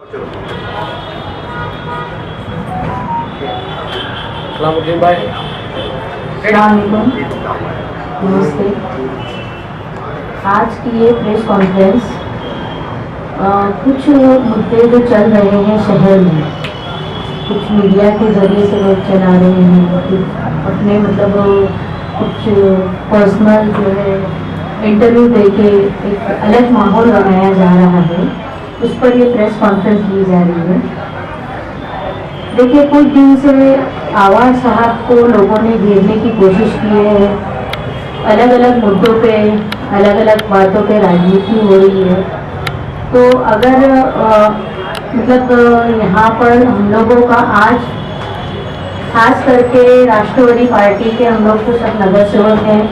नमस्ते। आज की ये प्रेस कॉन्फ्रेंस कुछ मुद्दे जो चल रहे हैं शहर में, कुछ मीडिया के जरिए से लोग चला रहे हैं, कुछ अपने कुछ पर्सनल जो है इंटरव्यू देके एक अलग माहौल बनाया जा रहा है, उस पर ये प्रेस कॉन्फ्रेंस की जा रही है। देखिए, कुछ दिन से आवाज साहब को लोगों ने घेरने की कोशिश की है, अलग अलग मुद्दों पे अलग अलग बातों पे राजनीति हो रही है। तो अगर यहाँ पर हम लोगों का आज खास करके राष्ट्रवादी पार्टी के हम लोग तो सब नगर सेवक हैं,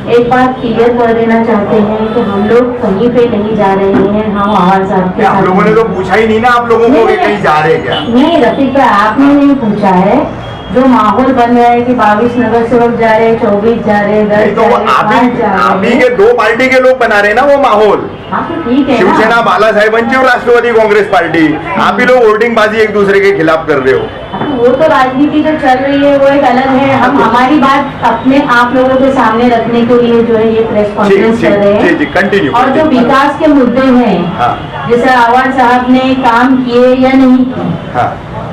एक बात क्लियर कर देना चाहते हैं कि हम लोग कहीं पे नहीं जा रहे हैं। हम आवाज आपके आप लोगों ने तो पूछा ही नहीं ना आप लोगों को कि कहीं जा रहे क्या? नहीं रफीक भाई, आपने नहीं पूछा है। जो माहौल बन रहा है कि 22 नगर सेवक जा रहे हैं, 24 जा रहे हैं, 10 तो आप ही के दो पार्टी के लोग बना रहे ना वो माहौल। हाँ तो ठीक है, शिवसेना बालासाहेबांची और राष्ट्रवादी कांग्रेस पार्टी, आप ही लोग वोटिंग बाजी एक दूसरे के खिलाफ कर रहे हो। वो तो राजनीति जो चल रही है वो एक अलग है। हम हमारी बात अपने आप लोगों के सामने रखने के लिए जो है ये प्रेस कॉन्फ्रेंस कर रहे हैं। कंटिन्यू। और जो विकास के मुद्दे हैं, जैसे आवाज साहब ने काम किए या नहीं किए,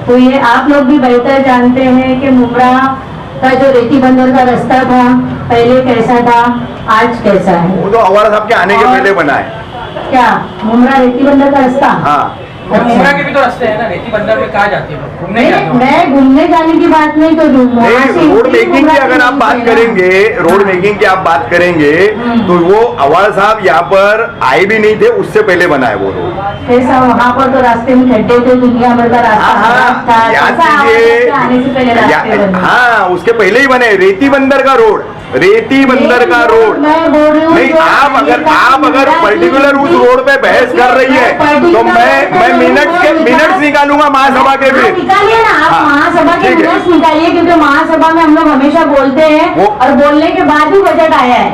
तो ये आप लोग भी बेहतर जानते हैं कि मुमरा का जो रेती बंदर का रास्ता था पहले कैसा था, आज कैसा है। वो तो आवाज साहब के आने के पहले बना है। क्या मुमरा रेती बंदर का रास्ता? हाँ, मुमरा के भी तो रास्ते हैं ना, रेती बंदर में कहाँ जाते हैं घूमने? मैं घूमने जाने की बात नहीं कर रही हूँ। रोड मेकिंग की अगर आप बात करेंगे, रोड मेकिंग की आप बात करेंगे तो वो अवाल साहब यहाँ पर आए भी नहीं थे, उससे पहले बना है वो रोड। कैसा वहाँ पर तो रास्ते में खड्डे थे, दुनिया भर का रास्ता। हाँ, उसके पहले ही बने रेती बंदर का रोड, रेती बंदर का रोड। नहीं, आप अगर पर्टिकुलर उस रोड पे बहस कर रही है तो मैं मिनट्स निकालूंगा महासभा के भी। निकालिए ना आप, महासभा के मिनट्स निकालिए, क्योंकि महासभा में हम लोग हमेशा बोलते हैं और बोलने के बाद ही बजट आया है।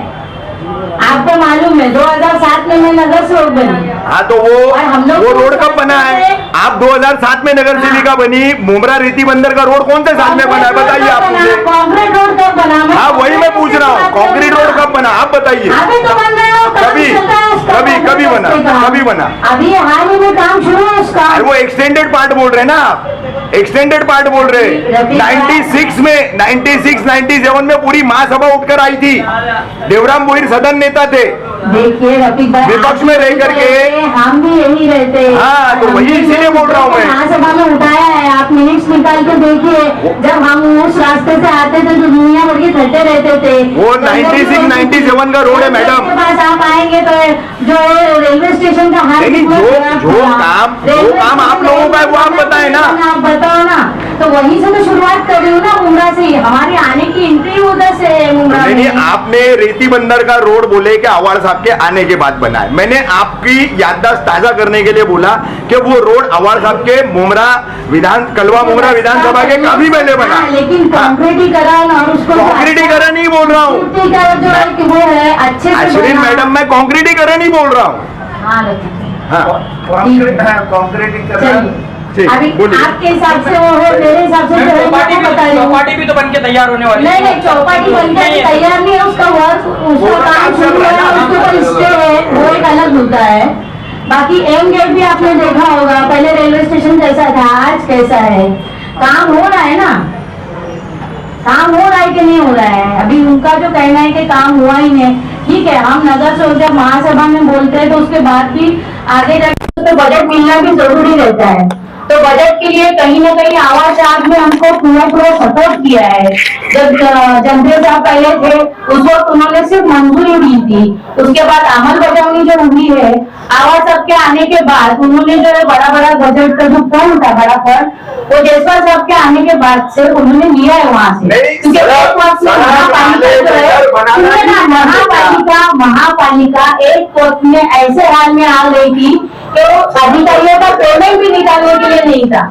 आपको मालूम है 2007 में मैं नगर सेवक बनी। हाँ, तो वो रोड कब बना है? आप 2007 में नगर सेविका बनी, मुमरा रेती बंदर का रोड कौन से साल में बना है बताइए आप मुझे। कॉन्क्रीट रोड कब बना? हाँ, वही मैं पूछ रहा हूँ, कॉन्क्रीट रोड कब बना आप बताइए। कभी बना? अभी हाल ही में काम शुरू है उसका। वो एक्सटेंडेड पार्ट बोल रहे हैं ना आप, एक्सटेंडेड पार्ट बोल रहे। 96 97 में पूरी महासभा उठकर आई थी, देवराम बोहिर सदन नेता थे। देखिए रफीक भाई, विपक्ष में रह करके हम भी यही रहते हैं। हाँ, तो वही इसीलिए बोल रहा हूँ मैं। महासभा में उठाया है, आप मिनट्स निकाल के देखिए। जब हम उस रास्ते से आते थे तो दुनिया भर के खड्डे रहते थे। वो 96 97 का रोड है मैडम। के पास आप आएंगे तो जो रेलवे स्टेशन का हाल, जो काम आप लोगों का है वो आप बताए ना। आप बताओ ना, तो वहीं से तो शुरुआत कर रही हूँ ना, मुमरा से। हमारे आने की एंट्री उधर से है मुमरा में। आपने रेती बंदर का रोड बोले कि आवाड़ साहब के आने के बाद बना है। मैंने आपकी याददाश्त ताजा करने के लिए बोला कि वो रोड आवाड़ साहब के कलवा मुमरा विधानसभा के काफी पहले बना। लेकिन कॉन्क्रीटीकरण और उसको कॉन्क्रीटीकरण ही बोल रहा हूँ वो है अच्छे अश्विन मैडम, मैं कॉन्क्रीटीकरण ही बोल रहा हूँ। कॉन्क्रीटीकरण अभी आपके हिसाब से वो है, मेरे हिसाब से चौपाटी भी तो बन के तैयार होने वाली। नहीं, चौपाटी बनकर तैयार नहीं है, उसका वर्क, उसका काम शुरू है, उसके ऊपर स्टे है, वो एक अलग मुद्दा है। बाकी एम गेट भी आपने देखा होगा, पहले रेलवे स्टेशन कैसा था, आज कैसा है। काम हो रहा है ना, काम हो रहा है कि नहीं हो रहा है? अभी उनका जो कहना है कि काम हुआ ही नहीं, ठीक है। हम नगर से जब महासभा में बोलते हैं तो उसके बाद भी आगे जाकर तो बजट मिलना भी जरूरी रहता है। तो बजट के लिए कहीं ना कहीं आवाज साहब ने हमको पूरा सपोर्ट किया है। जब जनता साहब पहले थे उस वक्त उन्होंने सिर्फ मंजूरी दी थी, उसके बाद अमल बजावनी जो हुई है आवाज साहब के आने के बाद, उन्होंने जो है बड़ा बजट का जो फंड था, बड़ा फंड, वो जयसवाल साहब के आने के बाद से उन्होंने लिया है वहाँ से। महापालिका एक वक्त में ऐसे हाल में आ गई थी कि वो अधिकारियों का पेमेंट भी निकालने के लिए नहीं था।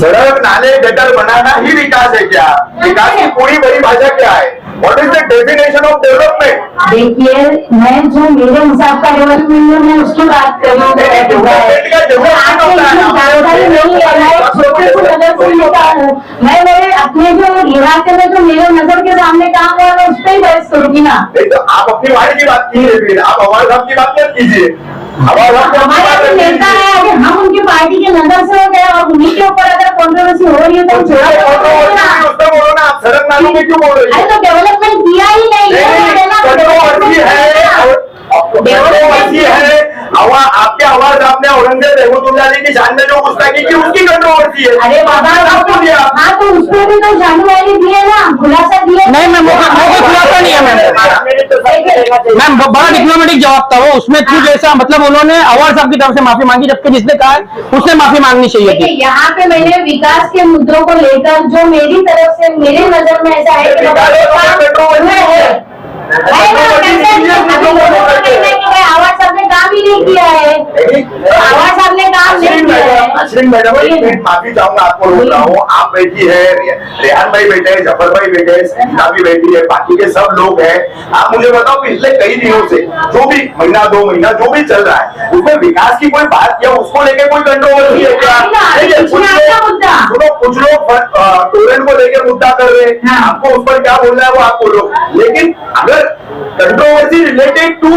सड़क नाले गटर बनाना ही विकास है क्या? विकास की पूरी परिभाषा क्या है? What is the definition of development? देखिए, मैं जो मेरे हिसाब का डेवलपमेंट है मैं उसकी बात मैं मेरे अपने जो इलाके में जो मेरे नजर के सामने काम हुआ मैं उस पर ही बहस करूंगी ना। तो आप अपनी वार्ड की बात कीजिए, फिर आप अवार्ड साहब की बात मत कीजिए। हमारा जो नेता है अगर हम उनकी पार्टी के नजर से हो गए और उन्हीं के ऊपर अगर कॉन्ट्रोवर्सी हो रही है तो बोलो ना, आप सड़क नालों में क्यों बोल रही अरे तो डेवलपमेंट किया ही नहीं कंट्रोवर्सी है। आपके आवाज आपने औरंगजेब रहमतुल्लाह अलैह की शान में जो गुस्ताखी की उसकी कंट्रोवर्सी है। अरे बाबा आपको दिया, हाँ तो उसमें भी तो शानू वाली दिए ना, खुलासा दिए नहीं मैम, वो खुलासा नहीं है मैम, बड़ा डिप्लोमेटिक जवाब था वो। उसमें थी जैसा मतलब उन्होंने अवार्ड साहब की तरफ से माफी मांगी, जबकि जिसने कहा उसने माफी मांगनी चाहिए थी। यहाँ पे मैंने विकास के मुद्दों को लेकर जो मेरी तरफ से मेरे नजर में ऐसा है कि आवाज साहब ने काम ही नहीं किया है, आवाज साहब ने काम नहीं किया है। अश्विन मैडम माफी चाहूंगा, आपको रोक रहा हूँ। आप बैठी है, रेहान भाई बैठे हैं, जफर भाई बैठे हैं, सकीना भी बैठी है, बाकी के सब लोग हैं। आप मुझे बताओ पिछले कई दिनों से जो भी महीना 2 महीना जो भी चल रहा है उसमें विकास की कोई बात या उसको लेकर कोई कंट्रोवर्सी है क्या? कुछ लोग टोरेंट को लेकर मुद्दा कर रहे हैं, आपको उस पर क्या बोलना है वो आप बोलो। लेकिन अगर controversy related to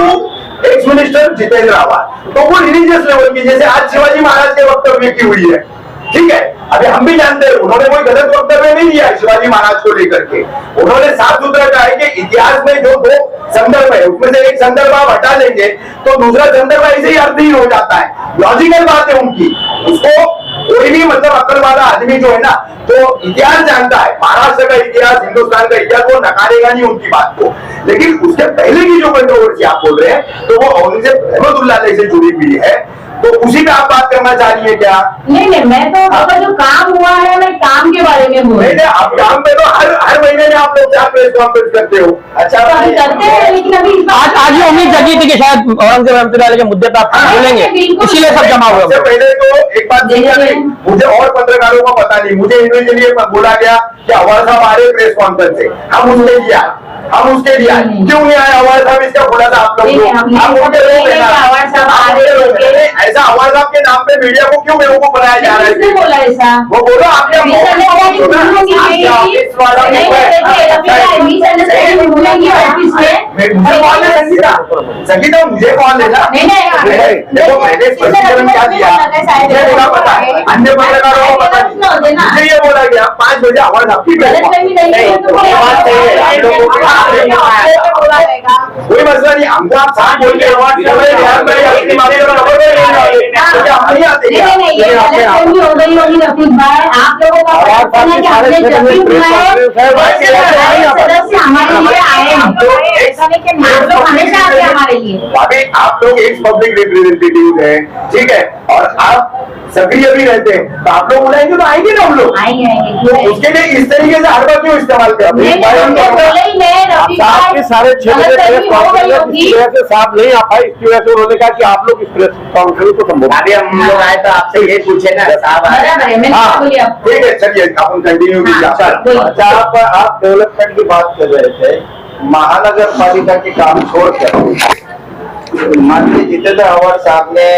ex minister Jitendra आवाज तो वो रिलीजियस लेवल की, जैसे आज शिवाजी महाराज के वक्तव्य की हुई है, ठीक है। अभी हम भी जानते हैं उन्होंने कोई गलत वक्तव्य नहीं दिया शिवाजी महाराज को लेकर के। उन्होंने साफ सुथरा कहा है कि इतिहास में जो 2 संदर्भ है उसमें से एक संदर्भ आप हटा लेंगे तो दूसरा संदर्भ ऐसे ही अर्थहीन हो जाता है। लॉजिकल बात है उनकी, उसको कोई भी मतलब अक्ल वाला आदमी जो है ना तो इतिहास जानता है, महाराष्ट्र का इतिहास, हिंदुस्तान का इतिहास, वो नकारेगा नहीं उनकी बात को। लेकिन उसके पहले की जो कंट्रोवर्सी आप बोल रहे हैं तो वो औरंगजेब रहमतुल्लाह अलैह से जुड़ी हुई है, तो उसी पे आप बात करना चाह रही है क्या? नहीं मैं तो जो काम हुआ है मैं काम के बारे में बोल रही हूँ। आप काम पे तो हर महीने में आप लोग 4 प्रेस कॉन्फ्रेंस करते हो। अच्छा करते हैं, लेकिन अभी आज ये उम्मीद जगी थी कि शायद औरंगजेब रहमतुल्लाह अलैह के मुद्दे पर आप बोलेंगे, इसीलिए सब जमा हुआ। सबसे पहले तो एक बात मुझे और पत्रकारों को पता नहीं, मुझे इंडिविजुअली बोला गया कि अवार्ड साहब आ रहे प्रेस कॉन्फ्रेंस से, हम उसने किया, हम उसके लिए आए। क्यों नहीं आए अवार्ड साहब, इसका खुलासा आप लोग ऐसा अवार्ड साहब के नाम पे मीडिया को क्यों बेवकूफ बनाया जा रहा है? बोला ऐसा वो बोलो आपने संगीता मुझे कौन लेना? देखो मैंने स्पष्टीकरण क्या दिया, मुझे पता है, अन्य पत्रकारों को पता नहीं, मुझे ये बोला गया 5 बजे अवार्ड साहब की कोई मसला नहीं, हमको आप साथ बोल के हो गई होगी रफीक भाई, आप लोगों का सदस्य हमारे लिए आए हमेशा आते हमारे लिए। अभी आप लोग एक पब्लिक रिप्रेजेंटेटिव हैं, ठीक है, और आप सक्रिय भी रहते हैं, तो आप लोग बुलाएंगे तो आएंगे ना हम लोग। आएंगे उसके लिए इस तरीके से हर बार क्यों इस्तेमाल कर सारे क्षेत्र साफ नहीं आ पाए, इसकी वजह से उन्होंने कहा कि आप लोग इस प्रेस कॉन्फ्रेंस को संबोधित। अभी हम लोग आए तो आपसे ये पूछे ना साहब। ठीक है, चलिए अपन कंटिन्यू कीजिए। अच्छा, आप डेवलपमेंट की बात कर रहे थे, महानगर पालिका के काम छोड़कर माननीय जितेंद्र आवाज साहब ने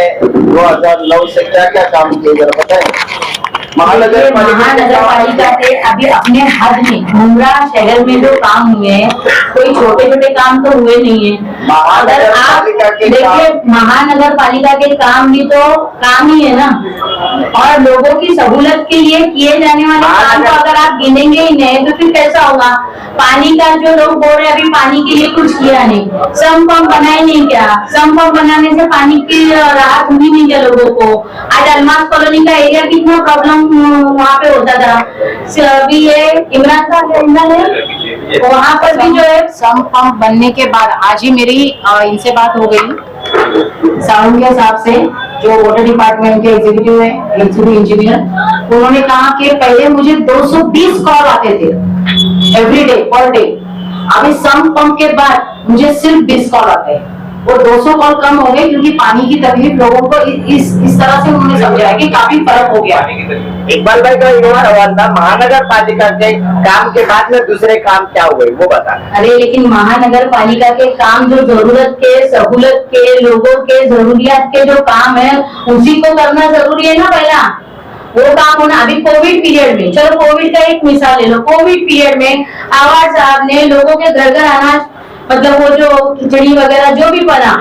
2009 से क्या क्या काम किए जरा बताएं। महानगर पालिका से अभी अपने हद में घुमरा शहर में जो काम हुए हैं, कोई छोटे छोटे काम तो हुए नहीं है। अगर आप देखिए महानगर पालिका के काम भी तो काम ही है ना, और लोगों की सहूलत के लिए किए जाने वाले काम को अगर आप गिनेंगे ही नहीं तो फिर कैसा होगा? पानी का जो लोग बोल रहे हैं अभी पानी के लिए कुछ किया नहीं, सम पंप बनाए नहीं क्या? सम पंप बनाने से पानी की राहत हुई नहीं क्या लोगों को? आज अलमास कॉलोनी का एरिया कितना प्रॉब्लम वहाँ पे होता था, अभी ये इमरान खान है वहाँ पर भी जो है सम पंप बनने के बाद आज ही मेरी इनसे बात हो गई साउंड के हिसाब से जो वाटर डिपार्टमेंट के एग्जीक्यूटिव है, एग्जीक्यूटिव इंजीनियर, उन्होंने कहा कि पहले मुझे 220 कॉल आते थे एवरी डे पर डे, अभी सम पंप के बाद मुझे सिर्फ 20 कॉल आते हैं। वो 200 कॉल कम हो गए, क्योंकि पानी की तकलीफ लोगों को इस तरह से उन्होंने समझा है कि काफी फर्क हो गया। इकबाल भाई का ये सवाल था, महानगर पालिका के काम के बाद में दूसरे काम क्या हुए वो बता। अरे लेकिन महानगर पालिका के काम जो जरूरत के, सहूलत के, लोगों के जरूरियात के जो काम है उसी को करना जरूरी है ना। पहला वो काम होना। अभी कोविड पीरियड में, चलो कोविड का एक मिसाल ले लो, कोविड पीरियड में आवाज साहब ने लोगों के घर घर अनाज, मतलब वो जो खिचड़ी वगैरह जो भी बना,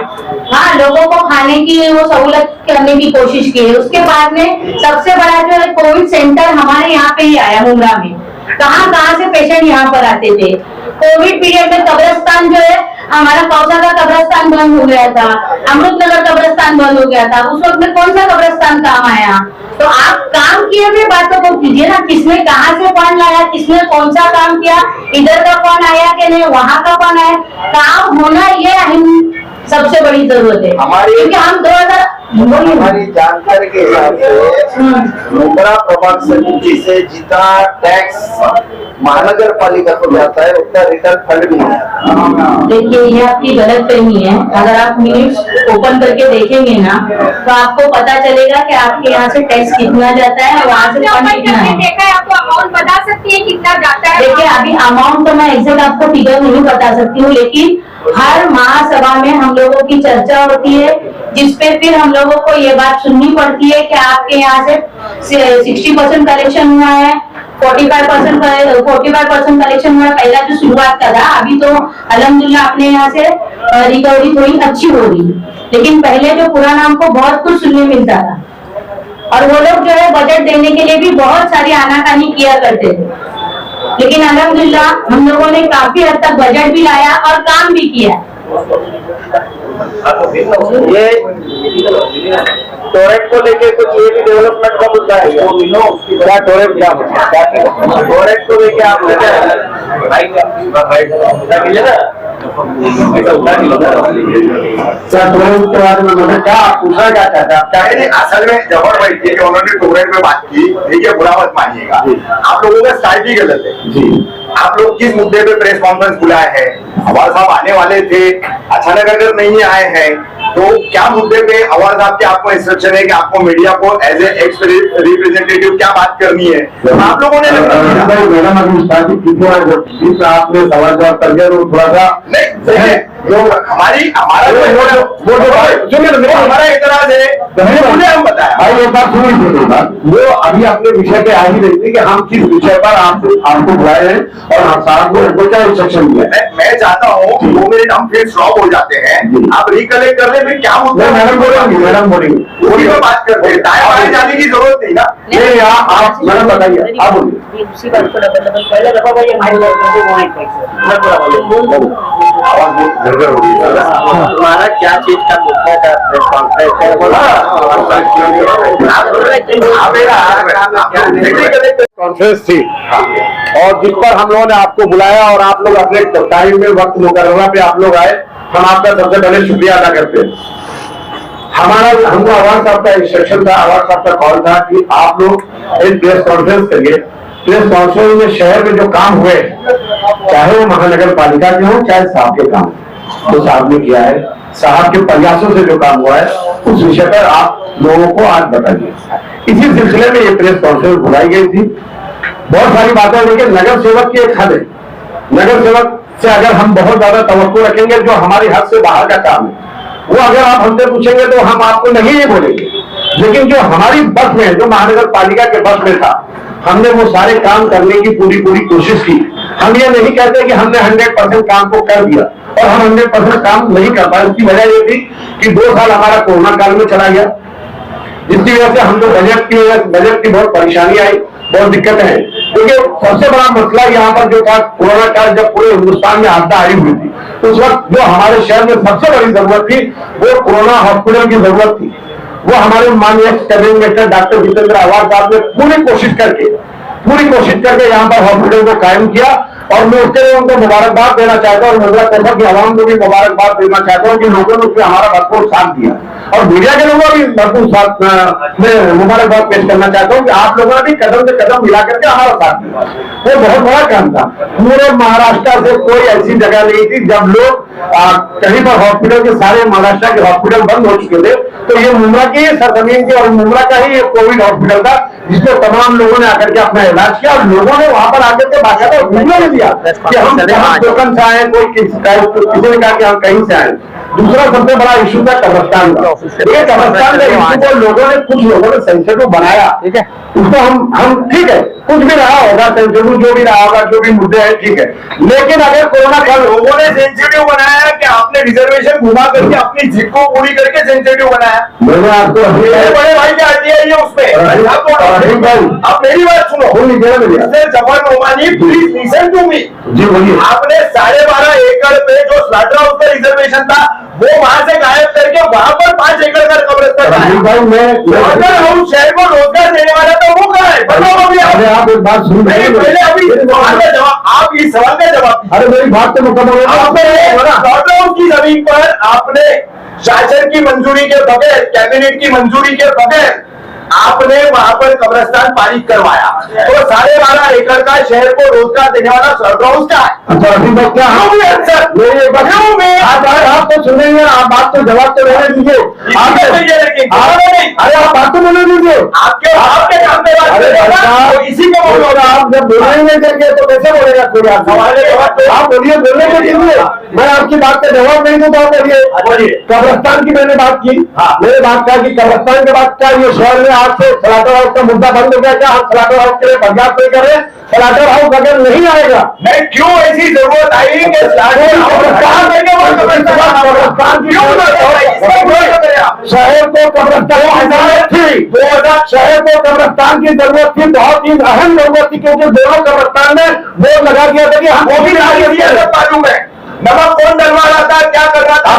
हाँ, लोगों को खाने की वो सहूलत करने की कोशिश की है। उसके बाद में सबसे बड़ा जो है कोविड सेंटर हमारे यहाँ पे ही आया मुंब्रा में। कहाँ से पेशेंट यहाँ पर आते थे। कोविड पीरियड में कब्रिस्तान जो है हमारा कौसा का कब्रिस्तान बंद हो गया था, अमृतनगर कब्रिस्तान बंद हो गया था। उस वक्त में कौन सा कब्रिस्तान काम आया? तो आप काम किए हुए बातों को कीजिए ना, किसने कहाँ से फंड लाया, किसने कौन सा काम किया, इधर का फंड आया कि नहीं, वहाँ का फंड आया। काम होना ये सबसे बड़ी जरूरत है क्योंकि हम 2000 हमारी जानकारी के हिसाब से मुंब्रा प्रभाग समिति से जितना टैक्स महानगर पालिका को जाता है उतना रिटर्न फंड भी नहीं आता। देखिए ये आपकी गलत फहमी है। अगर आप मिनट्स ओपन करके देखेंगे ना तो आपको पता चलेगा कि आपके यहाँ से टैक्स कितना जाता है और वहाँ से फंड कितना है। देखा है, आपको अमाउंट बता सकती है कितना जाता है? देखिए अभी अमाउंट तो मैं एग्जैक्ट आपको फिगर नहीं बता सकती हूँ, लेकिन हर महासभा में हम लोगों की चर्चा होती है जिसपे फिर हम लोगों को ये बात सुननी पड़ती है कि आपके यहाँ से 60% कलेक्शन हुआ है, 45% कलेक्शन हुआ है। पहला जो शुरुआत का था, अभी तो अल्हम्दुलिल्लाह अपने यहाँ से रिकवरी थोड़ी अच्छी हो रही, लेकिन पहले जो पुराना हमको बहुत कुछ सुनने मिलता था और वो लोग जो है बजट देने के लिए भी बहुत सारी आनाकानी किया करते थे। लेकिन अल्हम्दुलिल्लाह हम लोगों ने काफी हद तक बजट भी लाया और काम भी किया। ये टोरेट को लेके कुछ ये भी डेवलपमेंट का मुद्दा है क्या? टोरेट टोरेट को लेके आपने क्या पूछना क्या चाहता है? असल में जबर भाई थी कि उन्होंने टोरेट में बात की, ठीक है, बुरा मत मानिएगा। आप लोगों का स्ट्रैटेजी गलत है जी। आप लोग किस मुद्दे पे प्रेस कॉन्फ्रेंस बुलाए हैं? अवार साहब आने वाले थे, अचानक अगर नहीं आए हैं तो क्या मुद्दे पे अवार साहब के आपको इंस्ट्रक्शन है कि आपको मीडिया को एज ए एक्स रिप्रेजेंटेटिव क्या बात करनी है? आप लोगों ने मैडम अभी आपने सवाल जवाब कर दिया तो थोड़ा सा नहीं जो हमारा इतराज है हम बताया भाई। एक बात सुनिए, वो अभी अपने विषय पे आ ही रही थी कि हम किस विषय पर आपको बुलाए हैं और हम साहब को क्या इंस्ट्रक्शन दिया। मैं चाहता हूँ 2 मिनट हम फिर स्टॉप हो जाते हैं, आप रिकलेक्ट कर ले फिर क्या मुद्दा। मैडम बोलेंगे उसी पर बात करते हैं, दाएं बाएं जाने की जरूरत नहीं ना। नहीं आप मैडम बताइए, आप बोलिए। उसी बात को पहले रखा भाई तुम्हारा क्या चीज का मुद्दा था? प्रेस कॉन्फ्रेंस थी और जिस पर हम लोगों ने आपको बुलाया और आप लोग अपने टाइम में वक्त मुकर्रमा पे आप लोग आए, हम आपका सबसे पहले शुक्रिया अदा करते हैं। हमको अवार साहब का इंस्ट्रक्शन था, अवार साहब का कॉल था कि आप लोग एक प्रेस कॉन्फ्रेंस करिए। प्रेस कॉन्फ्रेंस में शहर में जो काम हुए, चाहे वो महानगर पालिका के हो चाहे साहब के काम, तो साहब ने किया है। साहब के प्रयासों से जो काम हुआ है उस विषय पर आप लोगों को आज बताइए। इसी सिलसिले में ये प्रेस कॉन्फ्रेंस बुलाई गई थी। बहुत सारी बातें, लेकिन नगर सेवक की एक हद है। नगर सेवक से अगर हम बहुत ज्यादा तवक्को रखेंगे, जो हमारी हद से बाहर का काम है वो अगर आप हमसे पूछेंगे तो हम आपको नहीं ये बोलेंगे। लेकिन जो हमारी बस में, जो महानगर पालिका के बस में था, हमने वो सारे काम करने की पूरी कोशिश की। हम ये नहीं कहते कि हमने 100% काम को कर दिया और हम 100% काम नहीं कर पाए। उसकी वजह ये थी कि 2 साल हमारा कोरोना काल में चला गया, जिसकी वजह से हमको बजट की बहुत परेशानी आई, बहुत दिक्कतें हैं। क्योंकि सबसे बड़ा मसला यहाँ पर जो था, कोरोना काल जब पूरे हिंदुस्तान में आपदा आई हुई थी, उस वक्त जो हमारे शहर में सबसे बड़ी जरूरत थी वो कोरोना हॉस्पिटल की जरूरत थी। वो हमारे माननीय कैबिनेट मिनिस्टर डॉक्टर जितेंद्र अवार साहब ने पूरी कोशिश करके यहाँ पर हॉस्पिटल को कायम किया और मैं उसके लिए उनको मुबारकबाद देना चाहता हूँ और मुंब्रा कोसा की आवाम को भी मुबारकबाद देना चाहता हूँ कि लोगों ने उसमें हमारा भरपूर साथ दिया और मीडिया के लोगों को भी भरपूर साथ में मुबारकबाद पेश करना चाहता हूँ कि आप लोगों ने भी कदम से कदम मिला करके हमारा साथ दिया। वो बहुत बड़ा काम था। पूरे महाराष्ट्र से कोई ऐसी जगह नहीं थी जब लोग कहीं पर हॉस्पिटल के सारे महाराष्ट्र के हॉस्पिटल बंद हो चुके थे, तो ये मुंब्रा की सरजमीन के और मुंब्रा का ही एक कोविड हॉस्पिटल था जिसमें तमाम लोगों ने आकर के अपना इलाज किया और लोगों ने वहां पर आकर के बाकायदा वीडियो भी दिया कि हम टोकन से आए, कोई किसी ने कहा कि हम कहीं से आए। दूसरा सबसे बड़ा इशू था कब्रस्तान का। ये कब्रस्तान का इशू को लोगों ने, कुछ लोगों ने सेंसिटिव बनाया, ठीक है, उसको हम ठीक है, कुछ भी रहा होगा सेंसिटिव, जो भी रहा होगा, जो भी मुद्दे हैं, ठीक है, लेकिन अगर कोरोना का लोगों ने सेंसिटिव बनाया कि आपने रिजर्वेशन घुमा करके अपनी जीत को पूरी करके सेंसिटिव बनाया। मैंने आपको बड़े भाई क्या आरटीआई है उसमें, आप मेरी बात सुनो, Zafar Nomani, please listen to me. जी बोलिए। आपने 12.5 एकड़ पे जो स्लॉटर हाउस का रिजर्वेशन था वो वहां से गायब करके वहां पर 5 एकड़ का कब्रिस्तान भाई स्लॉटर हाउस शहर को रोजगार देने वाला तो वो कहाँ है, बताओ अभी आप एक बात सुन रहे हैं, पहले अभी सवाल का जवाब, आप इस सवाल का जवाब। अरे मेरी बात तो मुकम्मल स्लॉटर हाउस की जमीन पर आपने शासन की मंजूरी के बगैर, कैबिनेट की मंजूरी के बगैर आपने वहां पर कब्रिस्तान पारित करवाया, तो 12.5 एकड़ का शहर को रोजगार देने वाला स्लॉटर हाउस का है। अच्छा अभी बात क्या आप तो सुनेंगे, आप बात तो जवाब तो रहने दीजिए, अरे आप बात तो बोलने दीजिए, आपके काम पे बात इसी को बोलो, आप जब बोलेंगे करके तो कैसे बोलेगा कोई? आप सवाल आप बोलिए, बोलने के दीजिए, मैं आपकी बात का जवाब नहीं दूंगा। बोलिए, कब्रिस्तान की मैंने बात की, मैंने बात कहा कि कब्रिस्तान के बाद क्या ये शहर में आज से स्लॉटर हाउस का मुद्दा बंद हो गया? क्या हम स्लॉटर हाउस के लिए बर्दाश्त नहीं कर रहे? स्लॉटर हाउस अगर नहीं आएगा, मैं क्यों ऐसी जरूरत आई कि शहर को कब्रिस्तान थी, शहर को कब्रिस्तान की जरूरत थी, बहुत ही अहम जरूरत थी, क्योंकि दोनों कब्रिस्तान ने बोर्ड लगा दिया था कि हम वो भी मालूम है नमक कौन डलवा रहा था, क्या कर रहा था।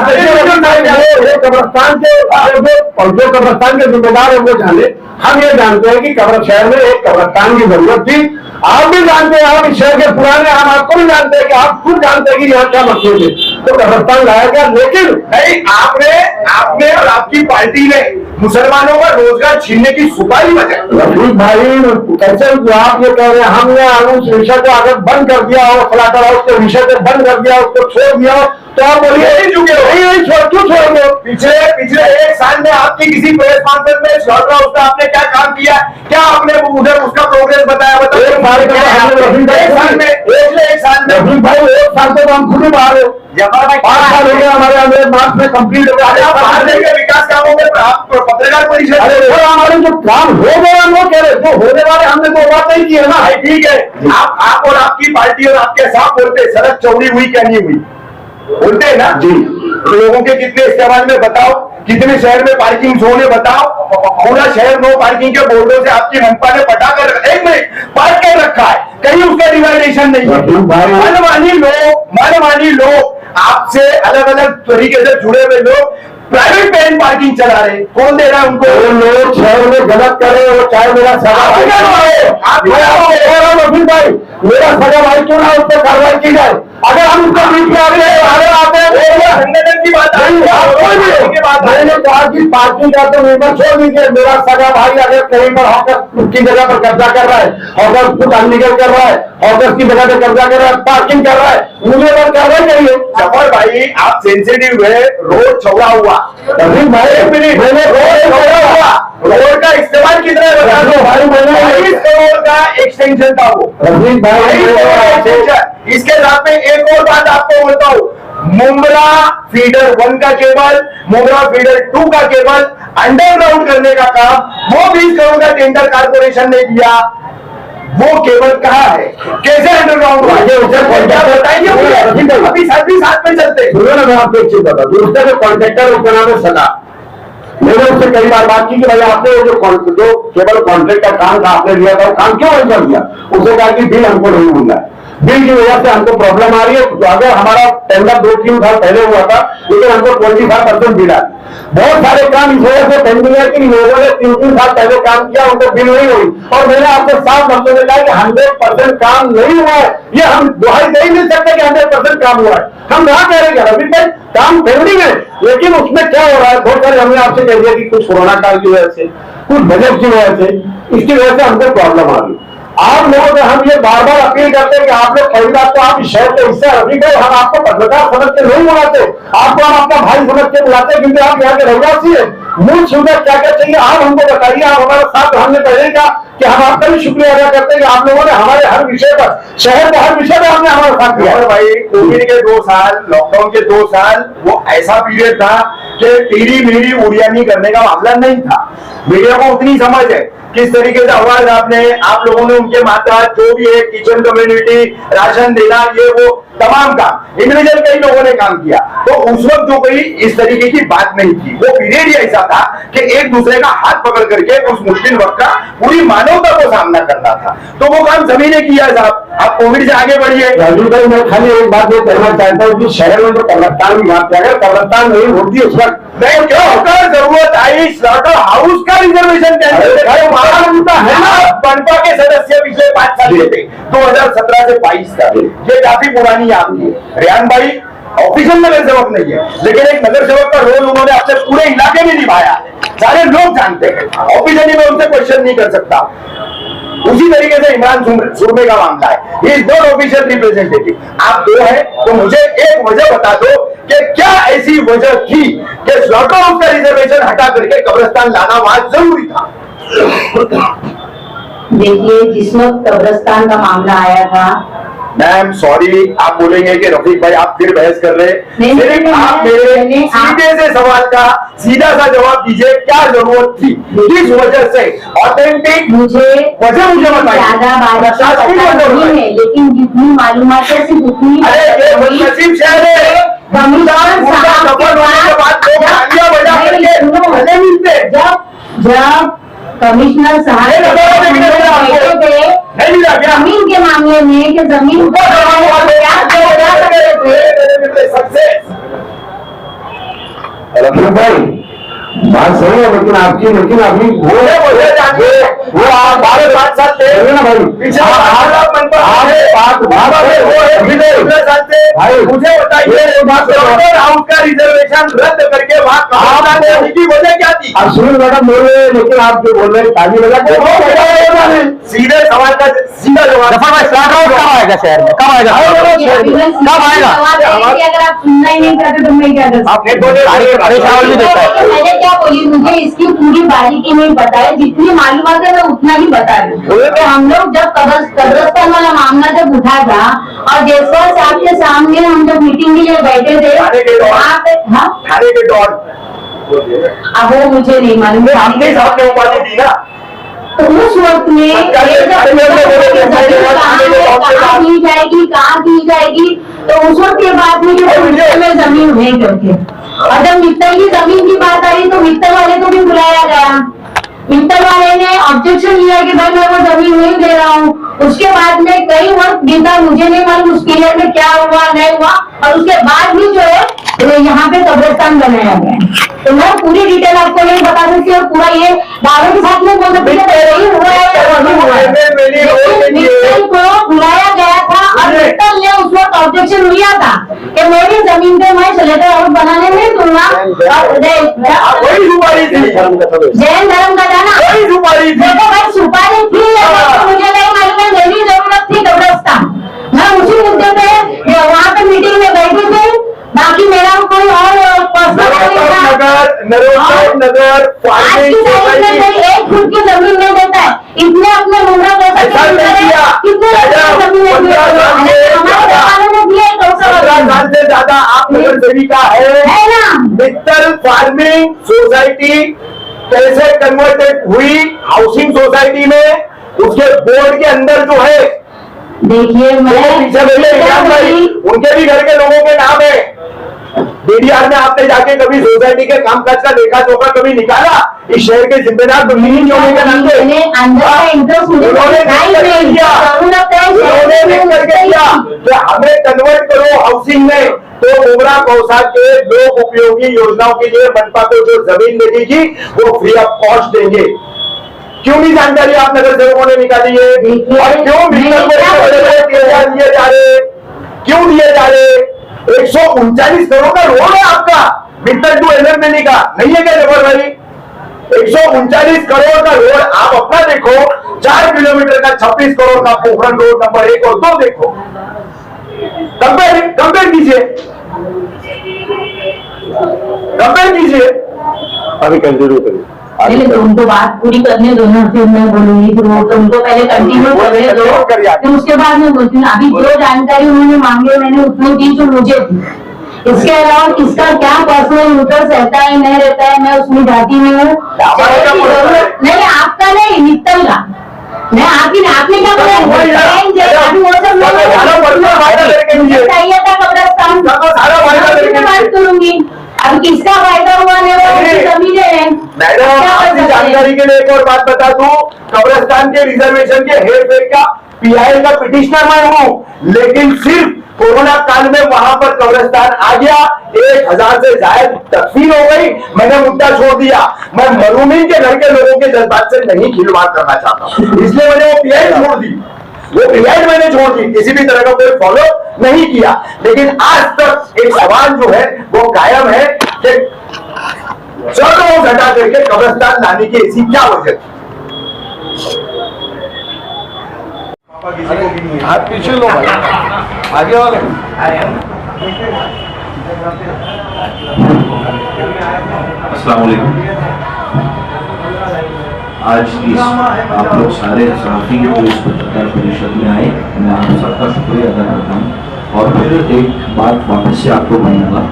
कब्रिस्तान के जो कब्रिस्तान के जिम्मेदार है वो जाने, हम ये जानते हैं कि शहर में एक कब्रिस्तान की जरूरत थी। आप भी जानते हैं, आप इस शहर के पुराने, हम आपको भी जानते हैं कि आप खुद जानते हैं कि यहाँ क्या मसले थे, तो कब्रिस्तान लाया गया। लेकिन नहीं, आपने और आपकी पार्टी ने मुसलमानों का रोजगार छीनने की सुपारी बजाई। रफीक भाई कैसे आप ये कह रहे हैं, हमने उस विषय को अगर बंद कर दिया हो, स्लॉटर हाउस के विषय को बंद कर दिया, उसको छोड़ दिया हो, तो आप बोलिए नहीं चुके हो, क्यों छोड़ेंगे? पिछले 1 साल में आपकी किसी प्रेस कॉन्फ्रेंस में स्लॉटर हाउस का आपने क्या काम किया, क्या आपने उधर उसका प्रोग्रेस बताया? बताओ। एक साल तो हम खुद ही बाहर हो, 5 साल हो गया हमारे अंदर, मार्च में कंप्लीट हो गया। बाहर के विकास कामों में आप पत्रकार परिषद, हमारे जो काम हो गए हम वो कह रहे, जो होने वाले हमने तो बात नहीं की है ना। ठीक है, आप और आपकी पार्टी और आपके साथ बोलते सड़क चौड़ी हुई क्या नहीं हुई, बोलते हैं ना जी। लोगों के कितने इस्तेमाल में बताओ, कितने शहर में पार्किंग जोन है बताओ। पूरा शहर नो पार्किंग के बोर्डों से आपकी मनपा ने पटा कर 1 मिनट पार्क कर रखा है, कहीं उसका डिवाइडेशन नहीं है। मनमानी लोग आपसे अलग अलग तरीके से जुड़े हुए लोग प्राइवेट पेन पार्किंग चला रहे, कौन दे रहा है उनको? लोग शहर में गलत करे, वो चाहे मेरा सगा भाई, मेरा सगा भाई क्यों ना उस पर कार्रवाई की जाए। अगर हम उसको बीच में आते हैं संगठन की बात, मैंने कहा कि पार्किंग का तो निर्भर छोड़ दीजिए, मेरा सगा भाई अगर कहीं पर हॉकर की जगह पर कब्जा कर रहा है, हॉकर खुद अनलीगल कर रहा है, हॉकर की जगह पर कब्जा कर रहा है, पार्किंग कर रहा है, मुझे पर कार्रवाई करिए। जफर भाई आप सेंसिटिव है, रोड चौड़ा हुआ, रफीक भाई 1 मिनट, मैंने रोड चौड़ा हुआ, रोड का इस्तेमाल कितना है बता दो भाई। मैंने 22 करोड़ का एक्सटेंशन था वो, रफीक भाई। इसके साथ में एक और बात आपको बताऊं, मुंब्रा फीडर 1 का केबल, मुंब्रा फीडर 2 का केबल अंडरग्राउंड करने का काम वो 20 करोड़ का टेंडर कारपोरेशन ने दिया। वो केबल कहाँ है, कैसे अंडरग्राउंड हुआ, बताइए। अभी सर्विस हाथ में चलते, मैं आपको एक चीज बता दूं, उसका जो कॉन्ट्रेक्टर उसका नाम है सदा, मैंने उससे कई बार बात की कि भाई आपने जो केबल कॉन्ट्रैक्ट का काम था आपने लिया था, वो काम क्यों बंद कर दिया? उसने कहा कि बिल हमको नहीं मिल रहा है, बिल की वजह से हमको प्रॉब्लम आ रही है। तो अगर हमारा टेंडर 2-3 साल पहले हुआ था, लेकिन हमको 25% बिल आ, बहुत सारे काम इस वजह से पेंडिंग है कि लोगों ने 3-3 साल पहले काम किया, उनको बिल नहीं हुई। और मैंने आपको साफ शब्दों में कहा कि 100% काम नहीं हुआ है, ये हम दुहाई दे ही नहीं सकते कि 100% काम हुआ है। हम कहाँ कह रहे हैं अभी तक काम पेंडिंग है, लेकिन उसमें क्या हो रहा है, बहुत सारे हमने आपसे कह दिया कि कुछ कोरोना काल की वजह से, कुछ बजट की वजह से, इसकी वजह से हमको प्रॉब्लम आ गई। आप लोगों से हम ये बार बार अपील करते हैं कि आप लोग पहली बात तो आप इस शहर के हिस्सा अधिक है, हम आपको पत्रकार समझ के नहीं बुलाते, आपको हम अपना भाई समझ के बुलाते हैं, क्योंकि आप यहाँ के रहवासी हैं। मूल सुविधा क्या क्या चाहिए आप हमको बताइए, आप हमारे साथ हमने पहले का कि हम आपका भी शुक्रिया अदा करते हैं कि आप लोगों ने हमारे हर विषय पर, शहर के हर विषय पर हमने हमारा साथ दिया। और भाई कोविड के 2 साल, लॉकडाउन के 2 साल वो ऐसा पीरियड था कि टीढ़ी मीढ़ी उड़ियानी करने का मामला नहीं था। मीडिया को उतनी समझ है किस तरीके से आवाज आप लोगों ने उनके माता जो भी है किचन कम्युनिटी, राशन देना, ये वो तमाम काम इंडिविजुअल कई लोगों ने काम किया। तो उस वक्त जो कोई इस तरीके की बात नहीं थी, वो पीरियड ही ऐसा था कि एक दूसरे का हाथ पकड़ करके उस मुश्किल वक्त का पूरी मानवता को सामना करना था। तो वो काम सभी ने किया साहब। आप कोविड से आगे बढ़िए। राजू भाई, मैं खाली एक बात ये कहना चाहता हूँ कि शहर में जो कब्रस्तान की बात अगर कब्रस्तान नहीं होती उस वक्त नहीं, क्यों होकर जरूरत आई स्लॉटर हाउस का रिजर्वेशन कैंसिल है ना। बनपा के सदस्य पिछले 5 साल के थे, 2017 से 22 तक, ये काफी पुरानी याद थी। रेहान भाई ऑफिशियल नगर सेवक नहीं है, लेकिन एक नगर सेवक का रोल उन्होंने अपने पूरे इलाके में निभाया है, सारे लोग जानते हैं। ऑफिशियली मैं उनसे क्वेश्चन नहीं कर सकता। उसी तरीके से इमरान सुरमे का मामला है, he is not official representative. आप 2 हैं तो मुझे एक वजह बता दो कि क्या ऐसी वजह थी कि स्लॉटर हाउस का रिजर्वेशन हटा करके कब्रिस्तान लाना वहां जरूरी था। देखिए, जिस वक्त कब्रिस्तान का मामला आया था, मैम सॉरी, आप बोलेंगे कि रफीक भाई आप फिर बहस कर रहे हैं, लेकिन आप मेरे सीधे से सवाल का सीधा सा जवाब दीजिए, क्या जरूरत थी, किस वजह से? ऑथेंटिक मुझे वजह मुझे बताइए। ज्यादा बात नहीं है, लेकिन जितनी मालूमात है सिर्फ उतनी। अरे ये खुशनसीब शहर है, जब कमिश्नर साहब जमीन के मामले में कि जमीन रफीक भाई बात सही है, लेकिन आपकी अभी वो आप 5 साल थे ना भाई, मुझे बताइए हाउस का रिजर्वेशन रद्द करके वहाँ की वजह क्या थी? आप सुनील मैडम बोल रहे हैं, लेकिन आप जो बोल रहे हैं ताली बजा सीधे सवाल का सीधा जवाब। कब आएगा शहर में, कब आएगा, कब आएगा? अगर आप सुनना ही नहीं चाहते तो मैं क्या कर सकती हूँ? मैंने क्या बोली, मुझे इसकी पूरी बारीकी नहीं पता है, जितनी मालूमात है मैं उतना ही बता रही हूँ। तो हम लोग जब कब्रिस्तान वाला मामला जब उठा था और जयसवाल साहब के सामने हम जब मीटिंग के लिए बैठे थे वहाँ पे, हाँ थाने के दौर अब वो मुझे नहीं मालूम, आपके साथ में उपाधि दी ना, तो उस वक्त में कहाँ की जाएगी, तो उस वक्त के बाद में जो में जमीन हुई करके, और जब मित्तल की जमीन की बात आई तो मित्तल वाले को भी बुलाया गया। मित्तल वाले ने ऑब्जेक्शन लिया कि भाई मैं वो जमीन नहीं दे रहा हूँ। उसके बाद में कई वक्त बीता, मुझे नहीं मालूम उस पीरियड में क्या हुआ नहीं हुआ, और उसके बाद भी जो है यहाँ पे कब्रिस्तान बनाया गया। तो मैं पूरी डिटेल आपको नहीं बता सकती और पूरा ये दावे के साथ में बोल सकती को बुलाया गया था और मित्तल ने उस वक्त ऑब्जेक्शन लिया था कि मेरी जमीन पे मैं स्लेटर हाउस बनाने नहीं दूंगा। जैन धर्म का जाना देखो भाई, सुपारी थी मुझे नहीं मालूम है, मेरी जरूरत थी कब्रिस्तान। मैं उसी मुद्दे पे वहाँ पे मीटिंग में बैठी थी, बाकी मेरा कोई और एक फुट की जमीन नहीं देता है, इतने अपने मुंडा से ज्यादा आप नगर सेविका है ना। मित्तल फार्मिंग सोसाइटी कैसे कन्वर्टेड हुई हाउसिंग सोसाइटी में, उसके बोर्ड के अंदर जो है देखिए उनके भी घर के लोगों के नाम है। डीडीआर में आपने जाके कभी सोसाइटी के कामकाज का देखा जोखा कभी निकाला? इस शहर के जिम्मेदार बिल्डिंग होने के नाते हमें कन्वर्ट करो हाउसिंग में, तो मोगरा कौसा के लोक उपयोगी योजनाओं के लिए मनपा को जो जमीन मिलेगी वो फ्री ऑफ कॉस्ट देंगे। क्यों नहीं जानकारी आप नगर सेवकों ने निकाली है? और क्यों दिए जा रहे, क्यों दिए जा रहे? 139 करोड़ का रोड है आपका मित्तल टू एलएम देने का, नहीं है क्या जबर भाई? 139 करोड़ का रोड आप अपना देखो, 4 किलोमीटर का 26 करोड़ का पोखरण रोड नंबर 1 और 2 देखो, कंपेयर कीजिए, अभी कंटिन्यू करिए। पहले तो उनको बात पूरी करने दो ना, फिर मैं बोलूंगी, फिर वो तो उनको पहले कंटिन्यू करने दो, फिर उसके बाद मैं बोलती हूँ। अभी जो जानकारी उन्होंने मांगे मैंने उतनी दी जो मुझे थी। इसके अलावा किसका क्या पर्सनल इंटरेस्ट रहता है नहीं रहता है, मैं उसमें जाती नहीं हूँ। नहीं, आपका नहीं, मित्तल का। मैं आपने क्या बोला, अभी वो सब चाहिए था कब्रिस्तान, बात करूंगी। अब किसका फायदा हुआ नहीं हुआ समझे। मैडम आपकी जानकारी के लिए एक और बात बता दूं, कब्रिस्तान के रिजर्वेशन के हेर फेर का पीआई का पिटिशनर मैं हूं, लेकिन सिर्फ कोरोना काल में वहां पर कब्रिस्तान आ गया, 1000 से ज्यादा तकसीम हो गई, मैंने मुद्दा छोड़ दिया। मैं मरूमीन के घर के लोगों के जज्बात से नहीं खिलवाड़ करना चाहता, इसलिए मैंने वो पीआई छोड़ दी, वो पीआई मैंने छोड़ दी, किसी भी तरह का कोई फॉलो नहीं किया। लेकिन आज तक एक सवाल जो है वो कायम है कि चलो घटा करके कब्रिस्तान लाने की ऐसी क्या वजह थी। आप पीछे लो भाई, आगे वाले अस्सलाम वालेकुम। आज इस आप लोग सारे सहाफी जो इस पत्रकार परिषद में आए, मैं आप सबका शुक्रिया अदा करता हूँ। और फिर एक बात वापस से आपको बताऊंगा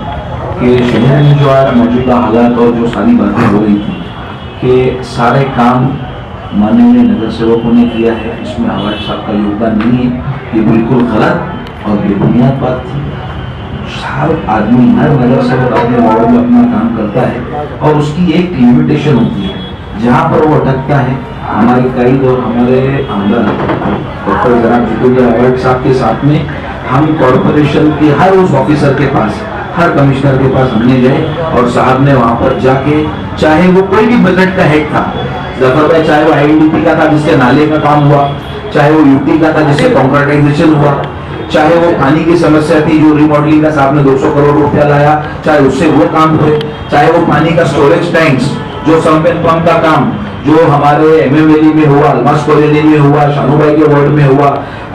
कि शहर में जो आज मौजूदा हालात और जो सारी बातें हो रही थी कि सारे काम माननीय नगर सेवकों ने किया है, इसमें आवाज साहब का योगदान नहीं है, ये बिल्कुल गलत और बेबुनियाद बात थी। हर आदमी, हर नगर सेवक अपने वार्ड में अपना काम करता है और उसकी एक लिमिटेशन होती है, जहाँ पर वो अटकता है। हमारे कायद और हमारे आमदार डॉक्टर जनाब जितुल्लाह अवार्ड साहब के साथ में हम कॉर्पोरेशन के हर उस ऑफिसर के पास, हर कमिश्नर के पास हमने गए और साहब ने वहां पर जाके, चाहे वो कोई भी बजट का हेड था, जफर भाई, चाहे वो आईडीपी का था जिससे नाले का काम हुआ, चाहे वो यूटी का था जिससे कॉन्ट्रैक्टाइजेशन हुआ, चाहे वो पानी की समस्या थी जो रिमॉडलिंग का साहब ने 200 करोड़ रुपया लाया, चाहे उससे वो काम हुए, चाहे वो पानी का स्टोरेज टैंक्स, जो सम्पेन पंप का काम जो हमारे एमएम वैली में हुआ, अलमास कॉलोनी में हुआ, शानूभाई के वार्ड में हुआ,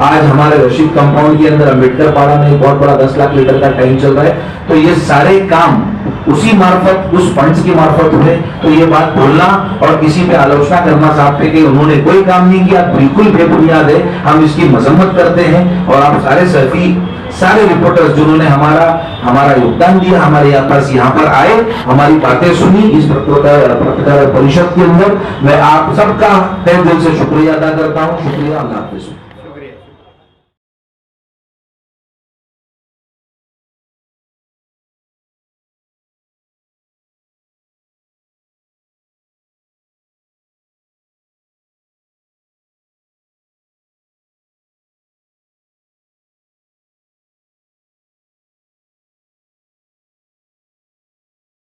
आज हमारे रशीद कंपाउंड के अंदर अम्बेडकर पाड़ा में एक बहुत बड़ा 10 लाख लीटर का टैंक चल रहा है। तो ये सारे काम उसी मार्फत, उस फंड्स की मार्फत हुए। तो ये बात बोलना और किसी पे आलोचना करना साहब पे कि उन्होंने कोई काम नहीं किया, बिल्कुल बेबुनियाद है। हम इसकी मजम्मत करते हैं और आप सारे सैफी, सारे रिपोर्टर्स जिन्होंने हमारा योगदान दिया, हमारे पास यहाँ पर आए, हमारी बातें सुनी इस पत्रकार परिषद के अंदर, मैं आप सबका तहे दिल से शुक्रिया अदा करता हूँ। शुक्रिया, अल्लाह हाफिज़।